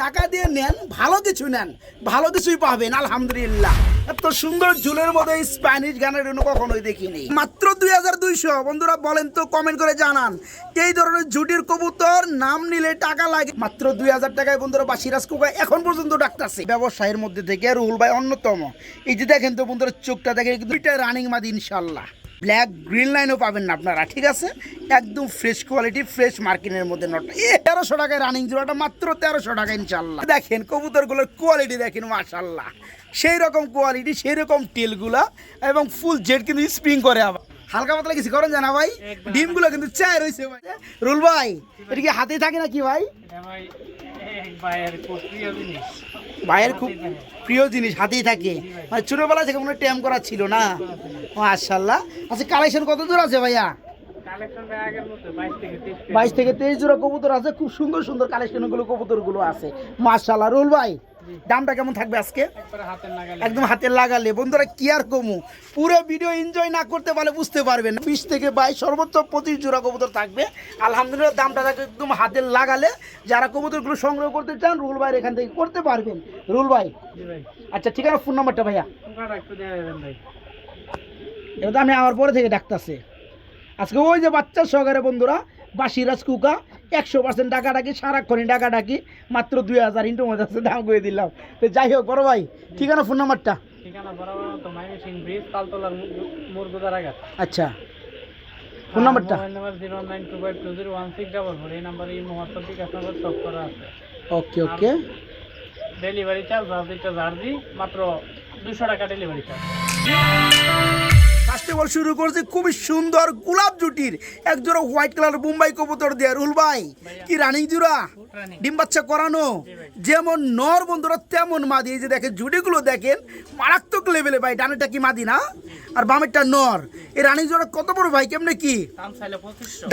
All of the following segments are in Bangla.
টাকা দিয়ে নেন, ভালো কিছু নেন, ভালো কিছুই পাবেন আলহামদুলিল্লাহ। এত সুন্দর ঝুলের মধ্যে স্প্যানিশ গানের রেনু কখনোই দেখিনি। মাত্র 2200। বন্ধুরা বলেন তো, কমেন্ট করে জানান এই ধরনের জুটির কবুতর নাম নিলে টাকা লাগে। মাত্র 2000 টাকায় বন্ধুরা বাসিরাজ কুকা এখন পর্যন্ত ডাকতেছে। ব্যবসায়ের মধ্যে থেকে রুহুল ভাই অন্যতম। এই যে দেখেন তো বন্ধুরা, চোখটা দেখে দুইটা রানিং মাদি ইনশাল্লাহ। ব্ল্যাক গ্রিন লাইনও পাবেন না আপনারা, ঠিক আছে? একদম ফ্রেশ কোয়ালিটি, ফ্রেশ মার্কিনের মধ্যে নট। 1300 টাকায় রানিং জোড়াটা, মাত্র 1300 টাকা ইনশাল্লাহ। দেখেন কবুতরগুলোর কোয়ালিটি দেখেন, মাশাল্লাহ সেই রকম কোয়ালিটি, সেই রকম টেলগুলা এবং ফুল জেড কিন্তু স্প্রিং করে। আবার হালকা পাতলা কিছু করেন জানা ভাই, ডিমগুলো কিন্তু চায় রয়েছে ভাই। রুল ভাই এটা কি হাতে থাকে নাকি ভাই? ভাইয়ের খুব প্রিয় জিনিস, হাতেই থাকে, মানে ছোটবেলা থেকে মনে ট্যাম করা ছিল না। মাশাআল্লাহ। আচ্ছা কালেকশন কত দূর আছে ভাইয়া? 22 থেকে 23 জোড়া কবুতর আছে, খুব সুন্দর সুন্দর কালেকশনগুলো কবুতরগুলো আছে মাশাআল্লাহ। রুল ভাই দামটা কেমন থাকবে আজকে? একদম হাতের লাগালে বন্ধুরা কি আর কমু। পুরো ভিডিও এনজয় না করতে পারলে বুঝতে পারবেন। 20 থেকে 22 সর্বোচ্চ 25 জোড়া কবুতর থাকবে আলহামদুলিল্লাহ। দামটা থাকবে একদম হাতের লাগালে। যারা কবুতরগুলো সংগ্রহ করতে চান রুল ভাইয়ের এখান থেকে করতে পারবেন। রুল ভাই আচ্ছা ঠিকানা, ফোন নাম্বারটা ভাইয়া? এটা আমি আমার পরে থেকে ডাকতেছে আজকে। ওই যে বাচ্চা সহকারে বন্ধুরা বাসিরাজ কুকা 100% ডাকাডাকি, সারাক্ষণই ডাকাডাকি। মাত্র 2000 ইন্টু মধ্যে আছে, দাম করে দিলাম। তো যাই হোক বড় ভাই ঠিকানা, ফোন নাম্বারটা? আচ্ছা ফোন নাম্বারটা? ওকে ওকে। ডেলিভারি চার্জ মাত্র 200 টাকা ডেলিভারি চার্জ। ফার্স্টে বল শুরু করছে খুবই সুন্দর গোলাপ জুটির এক জোড়া হোয়াইট কালার বোম্বাই কবুতর দিয়ে। রুল ভাই কি রানিং জোড়া, ডিম বাচ্চা করানো, যেমন নর বন্ধুরা তেমন মাদি। এই যে দেখেন জুটিগুলো দেখেন মারাত্মক লেভেলে ভাই। ডানেরটা কি মাদি না, আর বামেরটা নর। এই রানিং জোড়া কত বড় ভাই, কেমনে কি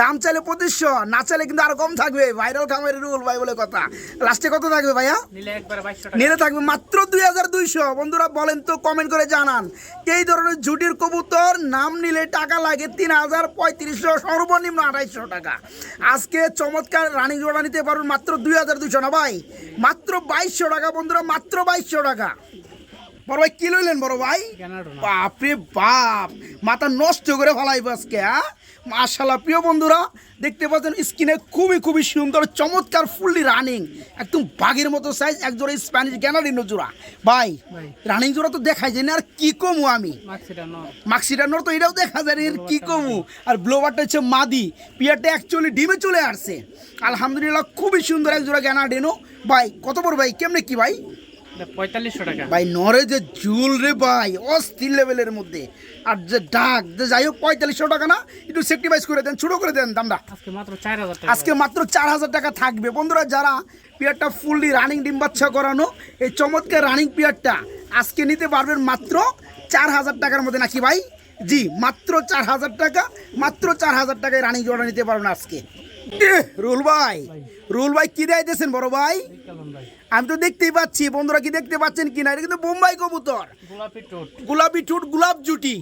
দাম চাইলে 2500, না চাইলে কিন্তু আরো কম থাকবে। ভাইরাল খামের রুল ভাই বলে কথা। লাস্টে কত থাকবে ভাইয়া? নিলে থাকবে মাত্র 2200। বন্ধুরা বলেন তো, কমেন্ট করে জানান এই ধরনের জুটির কবুতর নাম নিলে টাকা লাগে 3000, 3500, সর্বনিম্ন 2800 টাকা। আজকে চমৎকার রানিং জোড়া নিতে পারবেন মাত্র 2200 না ভাই, মাত্র 2200 টাকা বন্ধুরা, মাত্র 2200 টাকা। বড় ভাই কি লইলেন বড় ভাই? বাপরে বাপ, মাথা নষ্ট করে ফেলাইব আজকে। মাশাআল্লাহ প্রিয় বন্ধুরা দেখতে পাচ্ছেন স্ক্রিনে খুবই খুবই সুন্দর চমৎকার ফুললি রানিং, একদম বাঘের মতো সাইজ, এক জোড়া স্প্যানিশ গ্যানারিনো জোড়া। ভাই রানিং জোড়া তো দেখাই যায় না, আর কি কমু আমি। মাক্সিডানোর তো এটাও দেখা যায়, এর কি কমু। আর ব্লোবারটা হচ্ছে মাদি, পিয়ারটা অ্যাকচুয়ালি ডিমে চলে আসছে আলহামদুলিল্লাহ। খুবই সুন্দর এক জোড়া গ্যানারিনো। ভাই কত বড় ভাই, কেমনে কি ভাই? 4500 টাকা ভাই। নরে যে জুল রে ভাই অস্থির লেভেলের মধ্যে, আর যে ডাক যে যাই হোক 4500 টাকা না, একটু সেক্রিফাইস করে দেন, ছোট করে দেন দামটা। আজকে মাত্র 4000 টাকা, আজকে মাত্র 4000 টাকা থাকবে বন্ধুরা। যারা পিয়ারটা ফুললি রানিং ডিম বাচ্চা করানো এই চমৎকার রানিং পিয়ারটা আজকে নিতে পারবেন মাত্র 4000 টাকার মধ্যে, নাকি ভাই? জি মাত্র 4000 টাকা, মাত্র 4000 টাকায় রানিং জোড়া নিতে পারবেন আজকে। রুল ভাই, রুল ভাই কি দিয়েছেন বড় ভাই? আমি তো দেখতেই পাচ্ছি, বন্ধুরা কি দেখতে পাচ্ছেন কিনা? এটা কিন্তু বোম্বাই কবুতর, গোলাপি ঠোঁট, গোলাপ জুটি,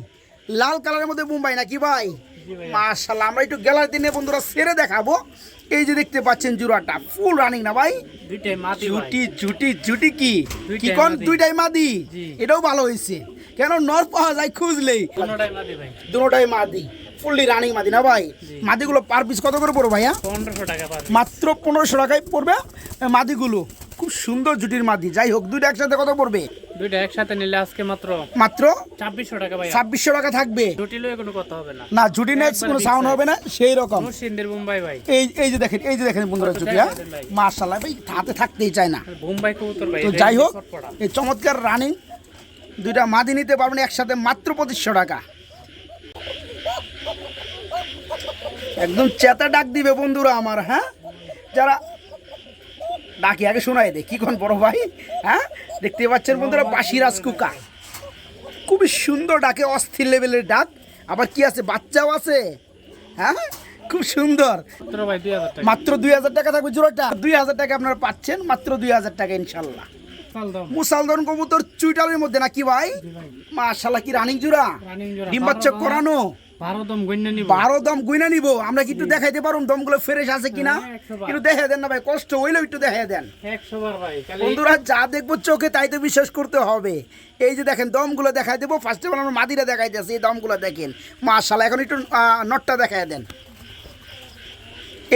লাল কালারের মধ্যে বোম্বাই নাকি ভাই? মাশাআল্লাহ। আমরা একটু গ্যালারি দিনে বন্ধুরা সেরে দেখাবো। এই যে দেখতে পাচ্ছেন জোড়াটা ফুল রানিং না ভাই? জুটি জুটি জুটি কি কি কোন দুইটাই মাদি? এটাও ভালো হয়েছে, কেন নর পাওয়া যায় খুঁজলেই। দুটোটাই মাদি, ফুললি রানিং মাদি না ভাই? মাদিগুলো পার পিস কত করে পড়বে ভাইয়া? 1500 টাকা, মাত্র 1500 টাকায় পড়বে মাদিগুলো। খুব সুন্দর জুটির মাদি। যাই হোক দুইটা একসাথে কত পড়বে? দুইটা একসাথে নিলে আজকে মাত্র 2600 টাকা ভাই। 2600 টাকা থাকবে। জুটি লয়ে কোনো কথা হবে না, না জুটি নেক্সট কোনো সাউন্ড হবে না সেই রকম। সিন্দের বোম্বাই ভাই। এই যে দেখেন, এই যে দেখেন বন্ধুরা জুটি। মাশাআল্লাহ ভাই, হাতে থাকতেই চায় না বোম্বাই কবুতর ভাই। তো যাই হোক এই চমৎকার রানিং দুইটা মাদি নিতে পারবেন একসাথে মাত্র 2500 টাকা। একদম চেতা ডাক দিবে বন্ধুরা আমার। হ্যাঁ যারা ডাকি আগে শোনাই দে কি কোন বড় ভাই। হ্যাঁ দেখতে পাচ্ছেন বন্ধুরা বাসিরাজ কুকা খুবই সুন্দর ডাকে, অস্থির লেভেলের ডাক। আবার কি আছে, বাচ্চাও আছে। হ্যাঁ খুব সুন্দর। মাত্র 2000 টাকা থাকবে জোড়াটা। 2000 টাকা আপনারা পাচ্ছেন মাত্র 2000 টাকা ইনশাল্লাহ। মুসালদন কবুতর চুইটালের মধ্যে নাকি ভাই? মাশাআল্লাহ কি রানিং জোড়া, ডিম বাচ্চা করানো। 12 দম গন্যা নিব 12 দম গুইনা নিব আমরা কি একটু দেখাইতে পারুম দমগুলো ফ্রেশ আছে কিনা হ্যাঁ, 100 বার। একটু দেখাই দেন না ভাই, কষ্ট হইলেও একটু দেখাই দেন। 100 বার ভাই খালি বন্ধুরা যা দেখবো চোখে তাই তো বিশ্বাস করতে হবে। এই যে দেখেন দমগুলো দেখাই দেবো, ফার্স্ট অফ অল আমরা মাদিরা দেখাইতেছি, এই দমগুলো দেখেন মাশাআল্লাহ। এখন একটু নটটা দেখাই দেন।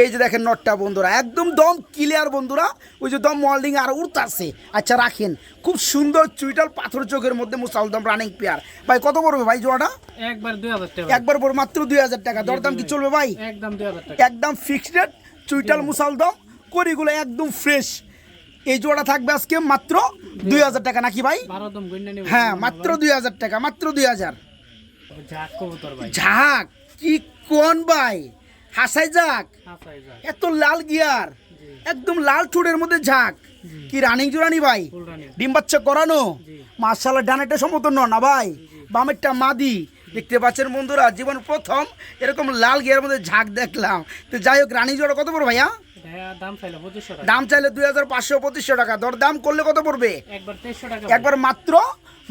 এই যে দেখেন নটটা বন্ধুরা একদম দম ক্লিয়ার বন্ধুরা, ওই যে দম মল্ডিং আর উঠতাছে। আচ্ছা রাখেন, খুব সুন্দর চুইটাল পাথর চোখের মধ্যে মুসালদম রানিং পেয়ার। ভাই কত পড়বে ভাই জোড়াটা? একবার 2000 টাকা একবার পড়বে মাত্র 2000 টাকা। দরদাম কি চলবে ভাই? একদম 2000 টাকা একদম ফিক্সড রেট, চুইটাল মুসালদম করিগুলো একদম ফ্রেশ। এই জোড়া থাকবে আজকে মাত্র 2000 টাকা নাকি ভাই? 12 দম গন্যা নিব হ্যাঁ মাত্র 2000 টাকা, মাত্র 2000। ঝাক কবুতর ভাই ঝাক কি কোন ভাই, হাসাই যাক আচ্ছা এই যাক এত লাল গিয়ার, একদম লাল ঠোঁটের মধ্যে ঝাক। কি রানিং জোড়ানি ভাই? ফুল রানি ডিম বাচ্চা করানো জি। মাশাআল্লাহ। ডানেরটা সম্পূর্ণ না ভাই, বামেরটা মাদি। দেখতে পাচ্ছেন বন্ধুরা জীবন প্রথম এরকম লাল গিয়ার মধ্যে ঝাক দেখলাম। তো যাই হোক রানিং জোড়া কত পড়বে ভাইয়া? এটা দাম চাইলো 2500 টাকা দাম চাইলে 2500-2500 টাকা, দর দাম করলে কত পড়বে? একবার 2300 টাকা একবার মাত্র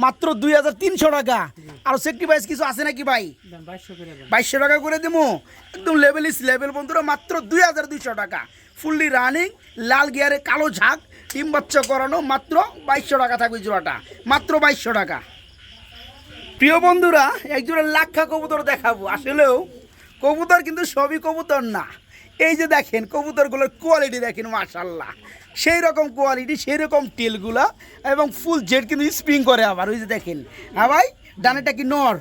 মাত্র 2300 টাকা। আর সেক্রিফাইস কিছু আছে নাকি ভাই? দাম 2200 করে দেন 2200 টাকা করে দেবো, একদম লেভেল ইস লেভেল বন্ধুরা। মাত্র 2200 টাকা, ফুললি রানিং লাল গিয়ারে কালো ঝাঁক, ডিম বাচ্চা করানো, মাত্র 2200 টাকা থাকবে জোড়াটা, মাত্র 2200 টাকা। প্রিয় বন্ধুরা এক জোড়া লাক্ষা কবুতর দেখাবো। আসলেও কবুতর কিন্তু সবই কবুতর না। এই যে দেখেন কবুতরগুলোর কোয়ালিটি দেখেন মাশাআল্লাহ, সেই রকম কোয়ালিটি, সেই রকম টেলগুলা এবং ফুল জেড কিন্তু স্প্রিং করে আবার। ওই যে দেখেন, হ্যাঁ ভাই ডানেটা কি নর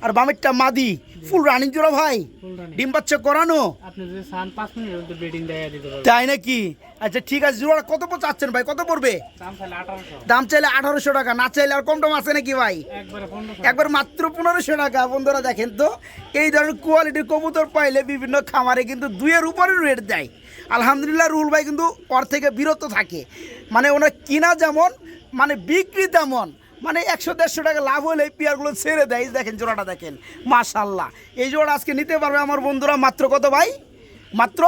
আর বামেরটা মাদি, ফুল রানিং জোড়া ভাই, ফুল রানি ডিম বাচ্চা করানো। আপনি যদি চান 5 মিনিটের মধ্যে ব্রিডিং দেয়া দিতে পারবেন তাই নাকি? আচ্ছা ঠিক আছে, জোড়া কত চাচ্ছেন ভাই, কত পড়বে? দাম চাইলে 1800 দাম চাইলে 1800 টাকা, না চাইলে আর কম টম আছে নাকি ভাই? একবারে 1500 একবার মাত্র 1500 টাকা। বন্ধুরা দেখেন তো এই ধরনের কোয়ালিটির কবুতর পাইলে বিভিন্ন খামারে কিন্তু 2-এর উপরে রেট দেয়। আলহামদুলিল্লাহ রুল ভাই কিন্তু ওর থেকে বিরত থাকে, মানে ওনার কিনা যেমন মানে বিক্রি তেমন, মানে 100-150 টাকা লাভ হলে এই পেয়ারগুলো ছেড়ে দেয়। এই দেখেন জোড়াটা দেখেন মাশাআল্লাহ। এই জোড়া আজকে নিতে পারবে আমার বন্ধুরা মাত্র কত ভাই? মাত্র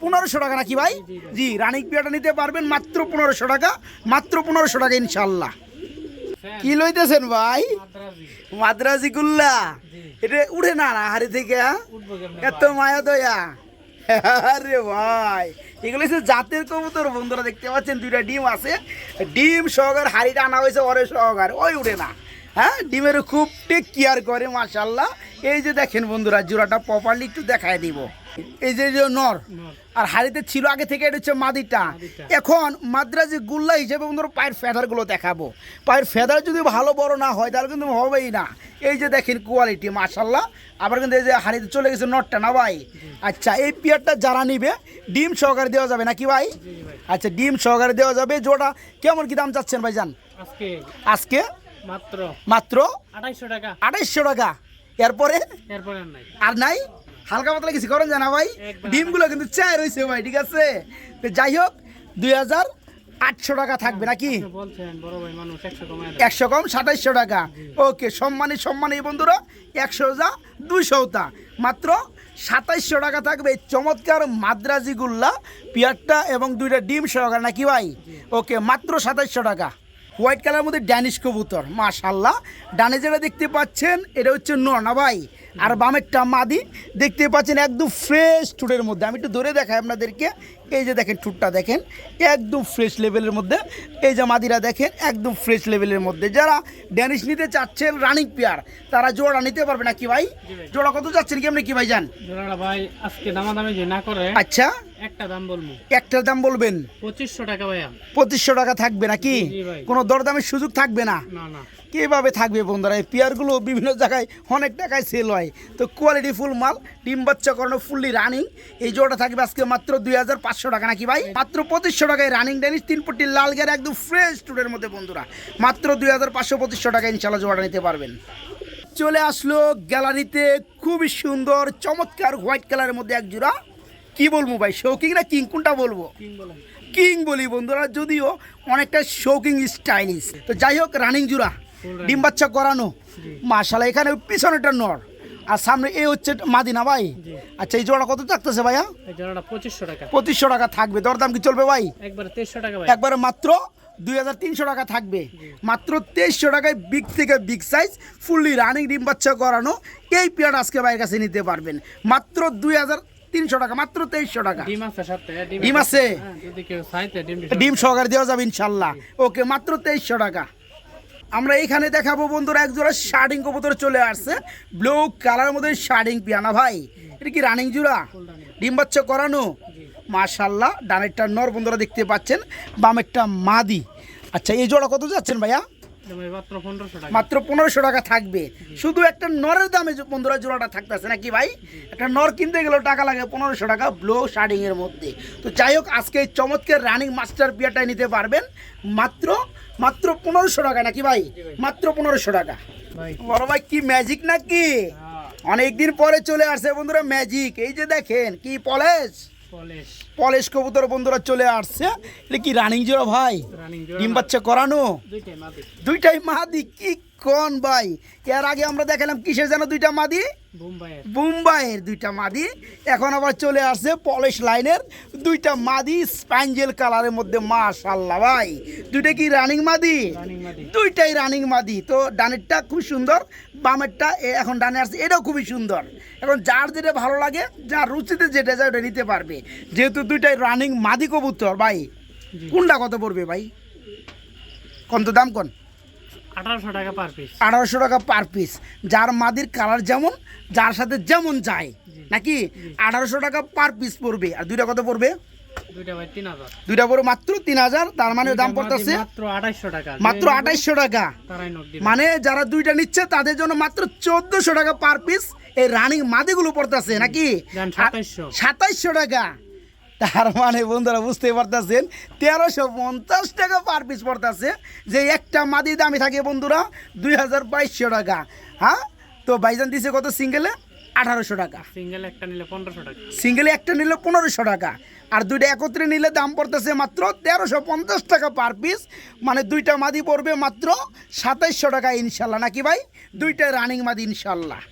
1500 টাকা নাকি ভাই? জি রানিং পেয়ারটা নিতে পারবেন মাত্র 1500 টাকা, মাত্র 1500 টাকা ইনশাল্লাহ। কি লইতেছেন ভাই? মাদ্রাজি মাদ্রাজি গুল্লা, এটা উঠে না না হাড়ি থেকে? উঠবো কেমনে এত মায়া দয়া, আরে ভাই এগুলো হচ্ছে জাতের কবুতর বন্ধুরা। দেখতে পাচ্ছেন দুইটা ডিম আছে, ডিম সহকার হাড়িটা আনা হয়েছে ওরে সহকার, ওই উঠে না। হ্যাঁ ডিমের খুব টেক কেয়ার করে মাশাআল্লাহ। এই যে দেখেন বন্ধুরা জোড়াটা প্রপারলি একটু দেখায় দিব। এই যে যে নর আর হাড়িতে ছিল আগে থেকে, এটা হচ্ছে মাদিটা। এখন মাদ্রাজি গুল্লা হিসেবে বন্ধুরা পায়ের ফেদারগুলো দেখাবো। পায়ের ফেদার যদি ভালো বড় না হয় তাহলে কিন্তু হবেই না। এই যে দেখেন কোয়ালিটি মাশাআল্লাহ। আবার কিন্তু এই যে হাড়িতে চলে গেছে নটটা না ভাই? আচ্ছা এই পেয়ারটা যারা নিবে ডিম সহকারে দেওয়া যাবে নাকি ভাই? আচ্ছা ডিম সহকারে দেওয়া যাবে। জোড়া কেমন কি দাম চাচ্ছেন ভাইজান আজকে আজকে? মাত্র মাত্র 2800 টাকা 2800 টাকা। এরপরে এরপরে আর নাই আর নাই? হালকা পাতলা কিছু করেন জানা ভাই? একবার ডিমগুলো কিন্তু চায় রয়েছে ভাই, ঠিক আছে? তো যাই হোক 2800 টাকা থাকবে নাকি? আপনি বলছেন বড় ভাই মানুষ 100 কমায় দেন 100 কম 2700 টাকা। ওকে সম্মানী বন্ধুরা, 100 যা 200 তা, মাত্র 2700 টাকা থাকবে এই চমৎকার মাদ্রাজি গুল্লা পিয়ারটা এবং দুইটা ডিম সহকারে নাকি ভাই? ওকে মাত্র 2700 টাকা। হোয়াইট কালার মধ্যে ড্যানিশ কবুতর মাশাআল্লাহ। ডানে যেটা দেখতে পাচ্ছেন এটা হচ্ছে নর না ভাই, আর বামেরটা মাদি। দেখতে পাচ্ছেন একদম ফ্রেশ ঠোঁটের মধ্যে, আমি একটু ধরে দেখাই আপনাদেরকে। এই যে দেখেন ঠোঁটটা দেখেন একদম ফ্রেশ লেভেলের মধ্যে। এই যে মাদিরা দেখেন একদম ফ্রেশ লেভেলের মধ্যে। যারা ড্যানিশ নিতে চাচ্ছেন রানিং পেয়ার তারা জোড়া নিতে পারবে নাকি ভাই? জোড়া কত চাচ্ছেন কেমনি কি ভাই জান? জোড়াটা ভাই আজকে দামাদামি যে না করে আচ্ছা একটা দাম বলবো, একটার দাম বলবেন 2500 টাকা ভাইয়া 2500 টাকা থাকবে নাকি? জি ভাই। কোনো দরদামের সুযোগ থাকবে না? না না কীভাবে থাকবে বন্ধুরা? এই পেয়ারগুলো বিভিন্ন জায়গায় অনেক টাকায় সেল হয়, তো কোয়ালিটি ফুল মাল, ডিম বাচ্চা করানো, ফুললি রানিং। এই জোড়াটা থাকবে আজকে মাত্র 2500 টাকা নাকি ভাই? মাত্র 2500 টাকায় রানিং ড্যানিশ 3 পট্টি লাল গের একদম ফ্রেশ টুডের মধ্যে বন্ধুরা, মাত্র 2500-2500 টাকা ইনশাল্লাহ জোড়াটা নিতে পারবেন। চলে আসলো গ্যালারিতে খুবই সুন্দর চমৎকার হোয়াইট কালারের মধ্যে এক জোড়া। কি বলবো ভাই, শৌকিং না কিং কোনটা বলবো? কিং বলেন কিং বলি বন্ধুরা, যদিও অনেকটা শৌকিং স্টাইলিশ। তো যাই হোক রানিং জোড়া, ডিম বাচ্চা করানো মাশাআল্লাহ। এখানে পিছনেটা নর আর সামনে এ হচ্ছে মাদিনা ভাই। আচ্ছা এই জোড়া কত থাকতেছে ভাইয়া? এই জোড়াটা 2500 টাকা 2500 টাকা থাকবে। দরদাম কি চলবে ভাই? একবারে 2300 টাকা ভাই একবারে মাত্র 2300 টাকা থাকবে। মাত্র 2300 টাকায় বিগ থেকে বিগ সাইজ ফুললি রানিং ডিম বাচ্চা করানো এই পেয়ার আজকে ভাইয়ের কাছে নিতে পারবেন মাত্র 2300 টাকা, মাত্র 2300 টাকা। ডিম আছে সাথে, ডিম আছে, হ্যাঁ, যদি কেউ চাইতে ডিম সহকারে দেওয়া যাবে ইনশাল্লাহ। ওকে, মাত্র 2300 টাকা। আমরা এখানে দেখাবো বন্ধুরা এক জোড়া শার্ডিং কবুতর চলে আসছে, ব্লু কালারের মধ্যে শার্ডিং পিয়ানা ভাই। এটা কি রানিং জোড়া? ডিম বাচ্চা করানো মাশাল্লাহ। ডানেরটা নর বন্ধুরা দেখতে পাচ্ছেন, বামেরটা মাদি। আচ্ছা, এই জোড়া কত যাচ্ছেন ভাইয়া? মাত্র 1500 টাকা থাকবে। শুধু একটা নরের দামে বন্ধুরা জোড়াটা থাকতেছে নাকি ভাই? একটা নর কিনতে গেলেও টাকা লাগে 1500 টাকা ব্লু শার্ডিং এর মধ্যে। তো যাই হোক, আজকে এই চমৎকার রানিং মাস্টার পিয়ারটাই নিতে পারবেন মাত্র 1500 টাকা নাকি ভাই? মাত্র 1500 টাকা। বড় ভাই কি ম্যাজিক নাকি? অনেকদিন পরে চলে আসছে বন্ধুরা ম্যাজিক। এই যে দেখেন কি পলেশ কবুতর বন্ধুরা চলে আসছে। এটা কি রানিং জোড়া ভাই? ডিম বাচ্চা করানো, দুইটাই মাদি। কি কোন ভাই, এর আগে আমরা দেখালাম কিসের যেন দুইটা মাদি, বুম্বাইয়ের দুইটা মাদি। এখন আবার চলে আসছে পলিশ লাইনের দুইটা মাদি স্প্যাঞ্জেল কালারের মধ্যে। মাশাআল্লাহ ভাই, দুইটা কি রানিং মাদি? দুইটাই রানিং মাদি। তো ডানেরটা খুব সুন্দর, বামেরটা এখন ডানে আসছে, এটাও খুবই সুন্দর। এখন যার যেটা ভালো লাগে, যার রুচিতে যেটা যায় ওটা নিতে পারবে। যেহেতু দুইটাই রানিং মাদি কবুতর ভাই, কোনটা কত পড়বে ভাই? কোন তো দাম কোন? 1800 টাকা পার পিস। 1800 টাকা পার পিস। যার মাদির কালার যেমন, যার সাথে যেমন যায় নাকি 1800 টাকা পার পিস পড়বে। আর দুইটা কত পড়বে? দুইটা ভাই 3000। দুইটা পড়বে মাত্র 3000। তার মানে দাম পড়তেছে মাত্র 2800 টাকা। মাত্র 2800 টাকা। মানে যারা দুইটা নিচ্ছে তাদের জন্য মাত্র 1400 টাকা পার পিস এই রানিং মাদিগুলো পড়তেছে নাকি 2700 টাকা। তার মানে বন্ধুরা বুঝতে পারতেছেন 1350 টাকা পার পিস পড়তেছে। যে একটা মাদি দামি থাকে বন্ধুরা 2200 টাকা। হ্যাঁ, তো বাইজান দিছে কত সিঙ্গেলে? 1800 টাকা। সিঙ্গেল একটা নিলে 1500 টাকা। সিঙ্গেলে একটা নিলে 1500 টাকা। আর দুইটা একত্রে নিলে দাম পড়তেছে মাত্র 1350 টাকা পার পিস। মানে দুইটা মাদি পড়বে মাত্র 2700 টাকা ইনশাল্লাহ নাকি ভাই? দুইটা রানিং মাদি ইনশাল্লাহ।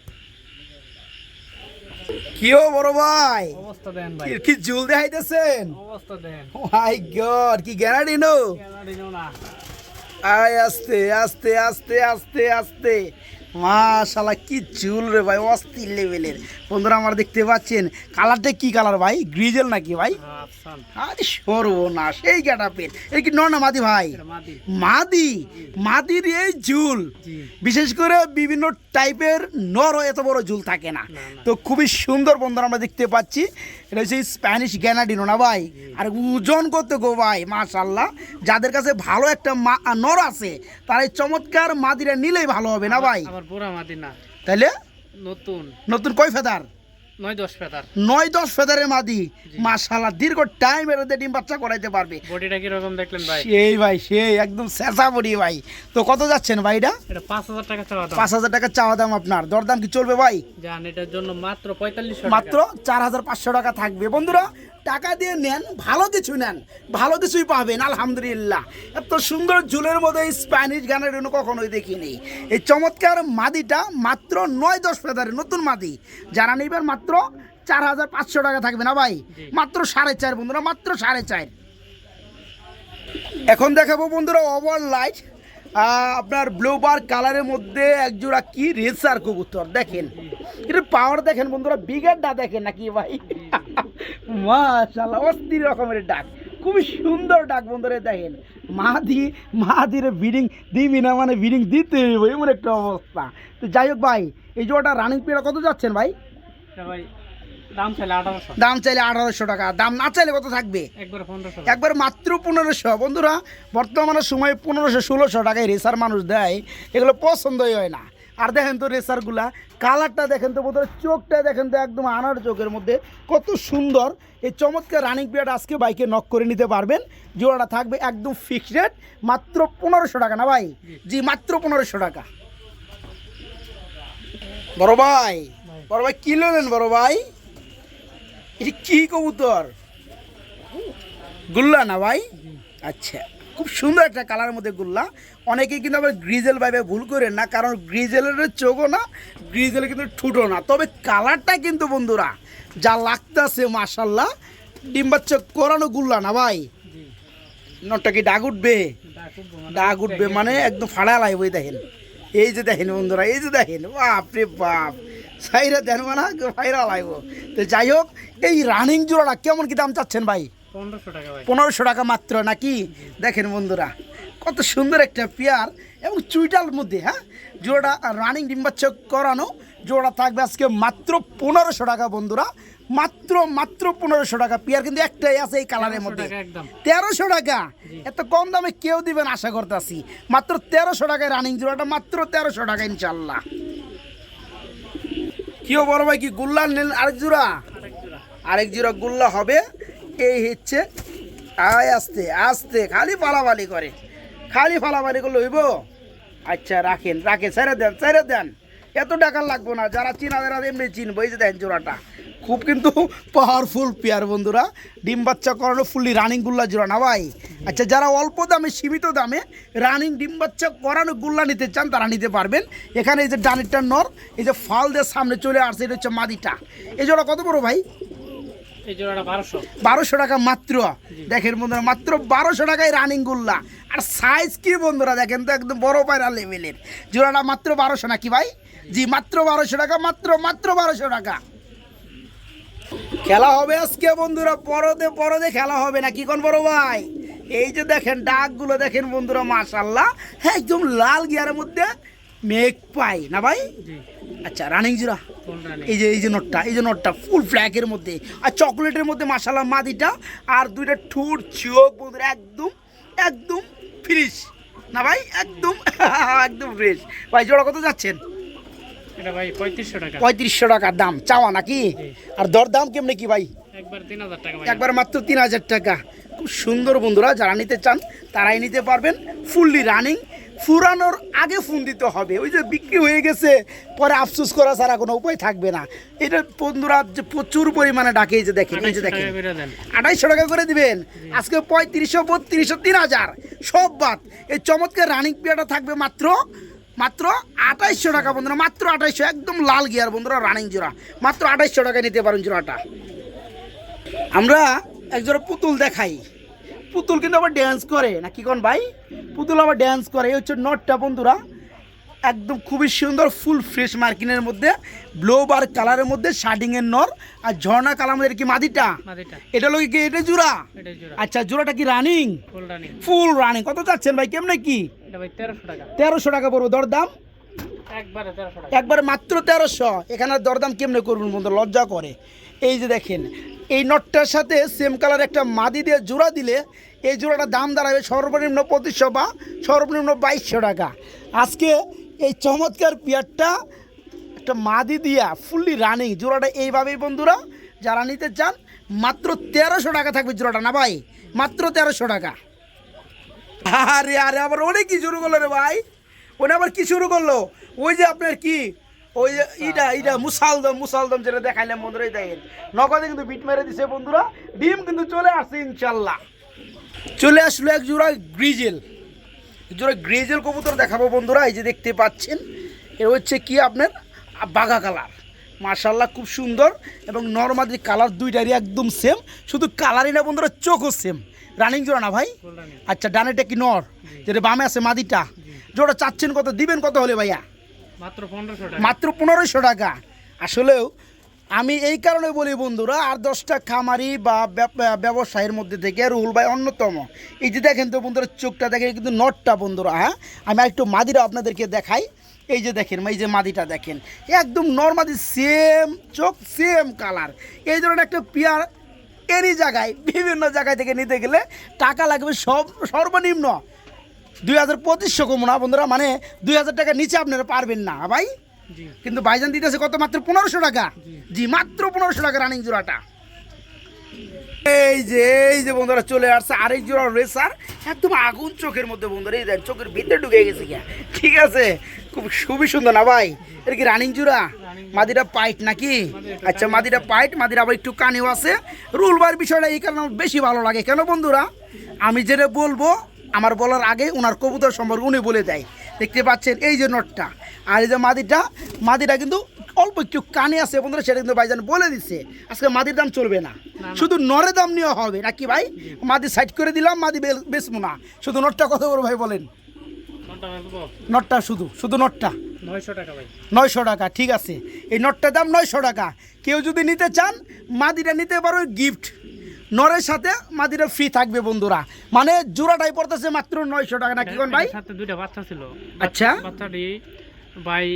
কিও বড় ভাই, অবস্থা দেন ভাই, কি ঝুল দেখাইতেছেন? অবস্থা দেন। মাই গড, কি গ্যারান্টি নো? না, আয় আস্তে আস্তে আস্তে আস্তে আস্তে। মাশাআল্লাহ, কি চুল রে ভাই, অস্থির লেভেলের। বন্ধুরা আমার দেখতে পাচ্ছেন কালারটা কি কালার ভাই? গ্রিজেল নাকি ভাই? আরে সর্বনাশ, এই গেটাপের। এই কি নর না মাদি ভাই? মাদি। মাদির এই ঝুল, বিশেষ করে বিভিন্ন টাইপের নর এত বড় ঝুল থাকে না। তো খুবই সুন্দর বন্ধুরা আমরা দেখতে পাচ্ছি। এটা হচ্ছে স্প্যানিশ গ্যানাডিনো না ভাই? আর ওজন করতে গো ভাই মাশাআল্লাহ। যাদের কাছে ভালো একটা নর আছে তারা এই চমৎকার মাদিরা নিলেই ভালো হবে না ভাই? পুরা মাদি না, তাইলে নতুন নতুন কয় ফেদার? 9-10 ফেদার। 9-10 ফেদারের মাদি মাশাআল্লাহ। দীর্ঘ টাইম এর ডিম বাচ্চা করাইতে পারবে। বডিটা কি রকম দেখলেন ভাই? সেই ভাই, সেই একদম সেসা বডি ভাই। তো কত যাচ্ছেন ভাই এটা? এটা 5000 টাকা চাওয়া দাম। 5000 টাকা চাওয়া দাম আপনার। দরদাম কি চলবে ভাই? জান, এটার জন্য মাত্র 4500 টাকা। মাত্র 4500 টাকা থাকবে। বন্ধুরা টাকা দিয়ে নেন, ভালো কিছু নেন, ভালো কিছুই পাবেন আলহামদুলিল্লাহ। এত সুন্দর ঝুলের মধ্যে স্প্যানিশ গানের কখনোই দেখিনি। এই চমৎকার মাদিটা মাত্র 9-10 ফেদারের নতুন মাদি। যারা নেবেন মাত্র 4500 টাকা থাকবে না ভাই? মাত্র 4.5 বন্ধুরা, মাত্র 4.5। এখন দেখাবো বন্ধুরা ওভার লাইট আপনার ব্লু বার কালারের মধ্যে একজোড়া কি রেসার কবুতর। দেখেন এটা পাওয়ার, দেখেন বন্ধুরা, বিগারটা দেখেন নাকি ভাই? মাশাআল্লাহ, অস্থির রকমের ডাক, খুবই সুন্দর ডাক বন্ধুরা। দেখেন মাদির বিডিং দিবি না মানে বিডিং দিতে হইব, এমন একটা অবস্থা। তো যাই হোক ভাই, এই জোড়াটা রানিং পেয়ারা কত যাচ্ছেন ভাই? ভাই দাম চাইলে 1800। দাম চাইলে 1800 টাকা। দাম না চাইলে কত থাকবে? একবার মাত্র 1500। বন্ধুরা বর্তমানে সময় 1500-1600 টাকায় রেসার মানুষ দেয়, এগুলো পছন্দই হয় না। আর দেখেন তো রেসারগুলা, কালারটা দেখেন তো বন্ধুরা, চোখটা দেখেন তো একদম আনার চোখের মধ্যে, কত সুন্দর। এই চমৎকার রানিং পিরিয়ড আজকে বাইকে নক করে নিতে পারবেন। জোড়াটা থাকবে একদম ফিক্সড রেট মাত্র 1500 টাকা না ভাই? জি, মাত্র 1500 টাকা। বড় ভাই, বড় ভাই কি নেন বড় ভাই? এটা কি কবুতর? গুল্লা না ভাই? আচ্ছা, খুব সুন্দর একটা কালারের মধ্যে গুল্লা। অনেকেই কিন্তু আবার গ্রিজেল ভাইবে ভুল করেন না, কারণ গ্রিজেলের চোখও না, গ্রিজেল কিন্তু ঠুটো না। তবে কালারটা কিন্তু বন্ধুরা যা লাগতেছে মাশাআল্লাহ। ডিম বাচ্চা করানো গুল্লা না ভাই? নটটা কি ডাক উঠবে? ডাক উঠবে মানে একদম ফাড়া লাগবে। দেখেন এই যে দেখেন বন্ধুরা, এই যে দেখেন, বাপ রে বাপ, সাইরা দেন মানে ফাইরা লাগবো। তো যাই হোক, এই রানিং জোড়াটা কেমন কি দাম চাচ্ছেন ভাই? 1500 টাকা ভাই। 1500 টাকা মাত্র নাকি? দেখেন বন্ধুরা কত সুন্দর একটা পেয়ার এবং চুইটাল মধ্যে, হ্যাঁ, জোড়াটা রানিং ডিম বাচ্চা করানো জোড়া থাকবে আজকে মাত্র 1500 টাকা বন্ধুরা, মাত্র 1500 টাকা। পেয়ার কিন্তু একটাই আছে এই কালারের মধ্যে, 1300 টাকা। এত কম দামে কেউ দিবেন আশা করতেছি। মাত্র 1300 টাকায় রানিং জোড়াটা, মাত্র 1300 টাকা ইনশাল্লাহ। কেউ বড় ভাই কি গুল্লা নেন? আরেক জোড়া গুল্লা হবে। এই হচ্ছে আয় আস্তে আস্তে খালি ফালাফালি করে, খালি ফালাফালি করলে হইব। আচ্ছা রাখেন ছেড়ে দেন, এত টাকা লাগবো না। যারা চিনা যারা এমনি চিনবো। এই যে দেখেন জোড়াটা খুব কিন্তু পাওয়ারফুল পেয়ার বন্ধুরা, ডিম বাচ্চা করানো ফুললি রানিং গুল্লা জোড়া না ভাই? আচ্ছা, যারা অল্প দামে সীমিত দামে রানিং ডিম বাচ্চা করানো গুল্লা নিতে চান তারা নিতে পারবেন। এখানে এই যে ডানিরটা নর, এই যে ফাল দিয়ে সামনে চলে আসছে, এটা হচ্ছে মাদিটা। এই জোড়া কত বড় ভাই? এই জোড়াটা 1200 টাকা মাত্র। দেখেন বন্ধুরা, মাত্র 1200 টাকায় রানিং গুল্লা। আর সাইজ কি বন্ধুরা দেখেন তো, একদম বড় পায়রা লেভেলের। জোড়াটা মাত্র 1200 নাকি ভাই? জি মাত্র 1200 টাকা, মাত্র 1200 টাকা। খেলা হবে আজকে বন্ধুরা, পরদে খেলা হবে না কি কোন বড় ভাই? এই যে দেখেন ডাকগুলো দেখেন বন্ধুরা, মাশাআল্লাহ, হ্যাঁ একদম লাল গিয়ারের মধ্যে মেঘ পাই না ভাই? আচ্ছা রানিং জোড়া। এই যে নটটা ফুল ব্ল্যাকের মধ্যে আর চকলেটের মধ্যে মাশাআল্লাহ মাদিটা। আর দুইটা ঠোঁট চোখ বন্ধুরা একদম ফ্রেশ না ভাই? একদম ফ্রেশ ভাই। জোড়া কত যাচ্ছেন? এটা ভাই 3500 টাকা। 3500 টাকা দাম চাওয়া নাকি? আর দর দাম কেমনে কি ভাই? একবার 3000 টাকা ভাই। একবার মাত্র 3000 টাকা। খুব সুন্দর বন্ধুরা, যারা নিতে চান তারাই নিতে পারবেন। ফুললি রানিং, ফুরানোর আগে ফোন দিতে হবে। ওই যে বিক্রি হয়ে গেছে পরে আফসোস করা ছাড়া কোনো উপায় থাকবে না। এটা বন্ধুরা যে প্রচুর পরিমাণে ডাকে। এই যে দেখেন 2800 টাকা করে দিবেন আজকে। 3500, 3200, 3000 সব বাদ। এই চমৎকার রানিং পেয়ারটা থাকবে মাত্র 2800 টাকা বন্ধুরা, মাত্র 2800। একদম লাল গিয়ার বন্ধুরা, রানিং জোড়া মাত্র 2800 টাকায় নিতে পারেন জোড়াটা। আমরা এক জোড়া পুতুল দেখাই। পুতুল কিন্তু আবার ড্যান্স করে না কি কোন ভাই? পুতুল আবার ড্যান্স করে। এই হচ্ছে নটটা বন্ধুরা, একদম খুবই সুন্দর ফুল ফ্রেশ মার্কিনের মধ্যে ব্লোবার কালারের মধ্যে শার্টিংয়ের নর। আর ঝর্ণা কালামের কি মাদিটা? এটা লোক কি এটা জোড়া? আচ্ছা জোড়াটা কি রানিং? Full running. কত চাচ্ছেন ভাই? কেমনে কি? 1300 টাকা পড়বো। দরদাম একবারে মাত্র 1300। এখানে দরদাম কেমনে করবেন বন্ধু? লজ্জা করে। এই যে দেখেন এই নটটার সাথে সেম কালার একটা মাদি দিয়ে জোড়া দিলে এই জোড়াটার দাম দাঁড়াবে সর্বনিম্ন 2500 বা সর্বনিম্ন 2200 টাকা। আজকে এই চমৎকার পেয়ারটা একটা মাদি দিয়া ফুললি রানিং জোড়াটা এইভাবেই বন্ধুরা যারা নিতে চান মাত্র 1300 টাকা থাকবে জোড়াটা না ভাই? মাত্র 1300 টাকা। আরে আবার অনেক কি শুরু করলো রে ভাই? ওনে আবার কি শুরু করলো? ওই যে আপনার কি ওই যে ইটা মুসালদম যেটা দেখাইলাম বন্ধুরা, দেখেন নগদে কিন্তু বিট মেরে দিছে বন্ধুরা। ডিম কিন্তু চলে আসছে ইনশাল্লাহ। চলে আসলো এক জোড়া গ্রিজেল কবুতর দেখাবো বন্ধুরা। এই যে দেখতে পাচ্ছেন এ হচ্ছে কি আপনার বাঘা কালার, মাশাআল্লাহ খুব সুন্দর। এবং নরমাদি কালার দুইটারই একদম সেম, শুধু কালারই না বন্ধুরা, চোখও সেম। রানিং জোড়া না ভাই? আচ্ছা ডানেটা কি নর, যেটা বামে আছে মাদিটা? জোড়া চাচ্ছেন কত? দিবেন কত হলে ভাইয়া? মাত্র 1500 টাকা। আসলেও আমি এই কারণে বলি বন্ধুরা, আর 10টা খামারি বা ব্যবসায়ের মধ্যে থেকে রুহুল ভাই অন্যতম। এই যে দেখেন তো বন্ধুরা, চোখটা দেখেন কিন্তু নটটা বন্ধুরা। হ্যাঁ আমি একটু মাদিরা আপনাদেরকে দেখাই। এই যে দেখেন এই যে মাদিটা দেখেন, একদম নর্মাদি সেম চোখ সেম কালার। এই ধরনের একটা পেয়ার এরই জায়গায় বিভিন্ন জায়গায় থেকে নিতে গেলে টাকা লাগবে সর্বনিম্ন 2500 কম না বন্ধুরা, মানে 2000 টাকার নিচে আপনারা পারবেন না ভাই। কিন্তু ভাইজান দিতেছে কত? মাত্র 1500 টাকা। জি মাত্র 1500 টাকা রানিং জোড়াটা। এই যে বন্ধুরা চলে আসছে আরেক জোড়া রেসার, একদম আগুন চোখের মধ্যে বন্ধুরা। এই দেন চোখের ভিতরে ঢুকে গেছে গিয়া, ঠিক আছে? খুবই সুন্দর না ভাই? এটা কি রানিং জোড়া? মাদিরা পাইট নাকি? আচ্ছা মাদিরা পাইট, মাদিরা আবার একটু কানেও আছে। রুলবার বিষয়টা এই কারণে বেশি ভালো লাগে। কেন বন্ধুরা? আমি যেটা বলবো আমার বলার আগে ওনার কবুতর সম্পর্কে উনি বলে দেয়। দেখতে পাচ্ছেন এই যে নটটা, আর এই যে মাদিটা কিন্তু অল্প একটু কানে আছে বন্ধুরা, সেটা কিন্তু ভাইজান বলে দিচ্ছে। আজকে মাদির দাম চলবে না, শুধু নরের দাম নেওয়া হবে নাকি ভাই? মাদি সাইড করে দিলাম, মাদি বেচবো না, শুধু নটটা কত বড় ভাই বলেন? নটটা শুধু নটটা 900 টাকা ভাই। 900 টাকা, ঠিক আছে। এই নটটার দাম 900 টাকা। কেউ যদি নিতে চান মাদিটা নিতে পারো গিফট, নরের সাথে মাদিটা ফ্রি থাকবে বন্ধুরা। মানে জোড়াটাই পড়তেছে মাত্র 900 টাকা নাকি কোন ভাই? সাথে দুইটা বাচ্চা ছিল। আচ্ছা, বাচ্চাটি ভাই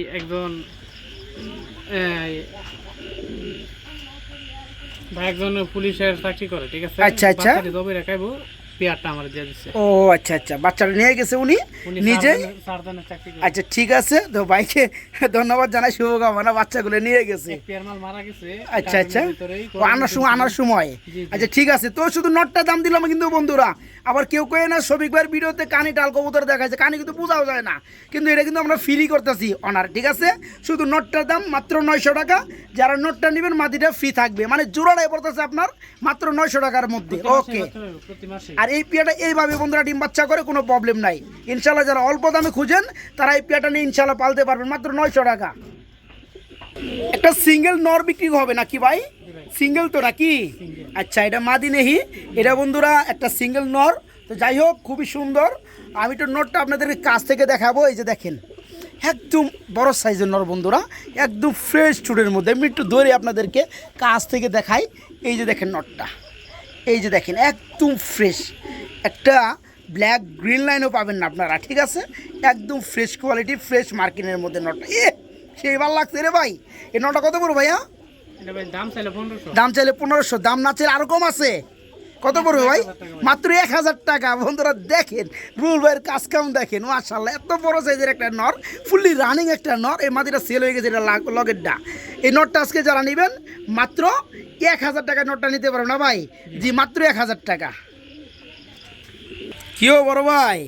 একজন পুলিশের চাকরি করে, ঠিক আছে? আচ্ছা আচ্ছা, বাচ্চাটি জবে রাখাইবো, পেয়ারটা আমার দিয়ে দিচ্ছে। ও আচ্ছা আচ্ছা, বাচ্চাটা নিয়ে গেছে উনি নিজেই। সারদানের চাকরি করে। আচ্ছা ঠিক আছে, তো ভাইকে ধন্যবাদ জানাই, শুভকামনা। বাচ্চাগুলো নিয়ে গেছে। পেয়ার মাল মারা গেছে। আচ্ছা আচ্ছা, ও আনার সময়। আচ্ছা ঠিক আছে, তো শুধু নটটা দাম দিলাম কিন্তু বন্ধুরা। আবার কেউ কয়ে না শফিক ভাইয়ের ভিডিওতে কানি টাল কবুতর দেখাচ্ছে, কানি কিন্তু বোঝাও যায় না, কিন্তু এটা কিন্তু আমরা ফ্রি করতেছি অনার, ঠিক আছে? শুধু নটটার দাম মাত্র 900 টাকা। যারা নটটা নেবেন মাদিটা ফ্রি থাকবে, মানে জোড়াটাই পড়তেছে আপনার মাত্র 900 টাকার মধ্যে। ওকে, আর এই পেয়াটা এইভাবে বন্ধুরা ডিম বাচ্চা করে, কোনো প্রবলেম নাই ইনশাল্লাহ। যারা অল্প দামে খুঁজেন তারা এই পেয়াটা নিয়ে ইনশাল্লাহ পালতে পারবেন মাত্র 900 টাকা। একটা সিঙ্গেল নর বিক্রি হবে নাকি ভাই? সিঙ্গেল তো নাকি? আচ্ছা, এটা মাদি নেহি, এটা বন্ধুরা একটা সিঙ্গেল নর। তো যাই হোক, খুবই সুন্দর। আমি তো নরটা আপনাদেরকে কাছ থেকে দেখাবো। এই যে দেখেন, একদম বড় সাইজের নর বন্ধুরা, একদম ফ্রেশ চুড়ের মধ্যে। আমি একটু ধরে আপনাদেরকে কাছ থেকে দেখাই। এই যে দেখেন নরটা, এই যে দেখেন একদম ফ্রেশ, একটা ব্ল্যাক গ্রিন লাইনও পাবেন না আপনারা, ঠিক আছে? একদম ফ্রেশ কোয়ালিটি, ফ্রেশ মার্কিনের মধ্যে নটটা। সেই ভালো লাগছে রে ভাই। এই নটটা কত পড়ো ভাইয়া? দাম চাইলে 1500। দাম চাইলে 1500, দাম না চাইলে আরও কম আছে। কত পড়বে ভাই? মাত্র 1000 টাকা। বন্ধুরা দেখেন রুল ভাইয়ের কাজ কাম দেখেন, মাশাআল্লাহ, এত বড় সাইজের একটা নর, ফুললি রানিং একটা নর। এই মাদিটা সেল হয়ে গেছে, এটা লগেরটা। এই নটটা আজকে যারা নেবেন মাত্র 1000 টাকা নটটা নিতে পারো না ভাই? জি, মাত্র 1000 টাকা। কিও বড় ভাই,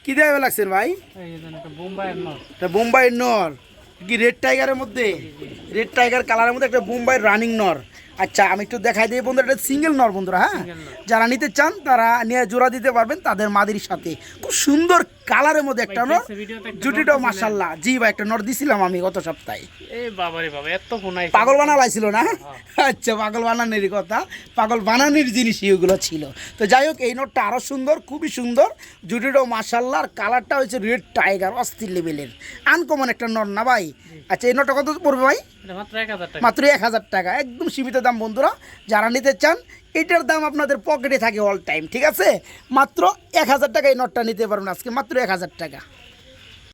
কি দেবে লাগছেন ভাই? বোম্বাইয়ের নর কি রেড টাইগারের মধ্যে? রেড টাইগার কালারের মধ্যে একটা বোম্বাইয়ের রানিং নর। আচ্ছা, আমি একটু দেখাই দিই বন্ধুরা, এটা সিঙ্গেল নর বন্ধুরা। হ্যাঁ, যারা নিতে চান তারা নিয়ে জোড়া দিতে পারবেন তাদের মাদির সাথে। খুব সুন্দর কালারের মধ্যে একটা নর, জুটিটাও মাশাআল্লাহ। জি ভাই, একটা নর দিছিলাম আমি গত সপ্তাহে। পাগল বানা লাইছিল না? আচ্ছা, পাগল বানানোর কথা, পাগল বানানোর জিনিসই ওগুলো ছিল। তো যাই হোক, এই নরটা আরও সুন্দর, খুবই সুন্দর, জুটিটাও মাশাআল্লাহ। আর কালারটা হচ্ছে রেড টাইগার, অস্থির লেভেলের, আনকমন একটা নর না ভাই? আচ্ছা, এই নরটা কত পড়বে ভাই? মাত্র 1000 টাকা, একদম সীমিত দাম বন্ধুরা। যারা নিতে চান এটার দাম আপনাদের পকেটে থাকে অল টাইম, ঠিক আছে? মাত্র 1000 টাকা এই নটটা নিতে পারবেন আজকে, মাত্র 1000 টাকা।